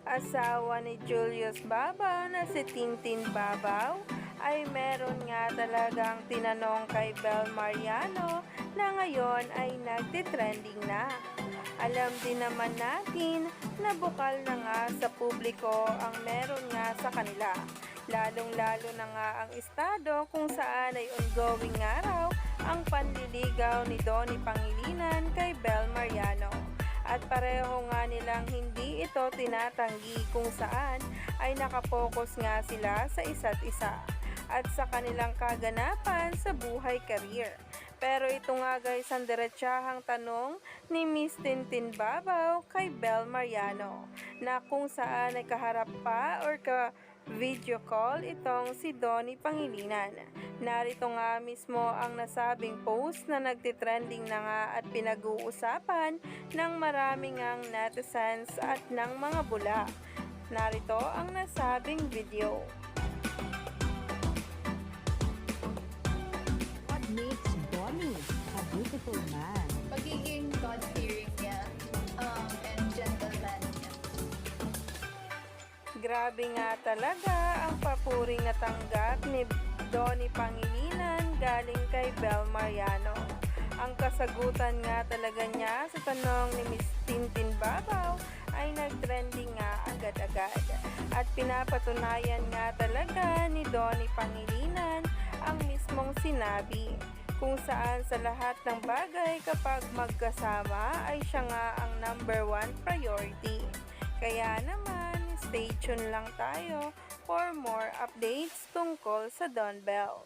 Asawa ni Julius Babaw na si Tintin Babaw ay meron nga talagang tinanong kay Bel Mariano na ngayon ay nagtitrending na. Alam din naman natin na bukal na nga sa publiko ang meron nga sa kanila. Lalong-lalo na nga ang estado kung saan ay ongoing nga raw ang panliligaw ni Donnie Pangilinan kay Bel Mariano. At pareho nga nilang hindi ito tinatanggi kung saan ay nakapokus nga sila sa isa't isa at sa kanilang kaganapan sa buhay career. Pero ito nga guys ang diretsahang tanong ni Miss Tintin Babaw kay Bel Mariano na kung saan ay kaharap pa or video call itong si Donnie Pangilinan. Narito nga mismo ang nasabing post na nagtitrending na nga at pinag-uusapan ng maraming ang netizens at ng mga bula. Narito ang nasabing video. What makes Donnie a beautiful man? Pagiging God-fearing niya, and gentleman niya. Grabe nga talaga ang papuring natanggap ni Donnie Pangilinan galing kay Bel Mariano. Ang kasagutan nga talaga niya sa tanong ni Miss Tintin Babaw ay nagtrending nga agad-agad. At pinapatunayan nga talaga ni Donnie Pangilinan ang mismong sinabi kung saan sa lahat ng bagay kapag magkasama ay siya nga ang number 1 priority. Kaya naman, stay tuned lang tayo for more updates tungkol sa Don Bell.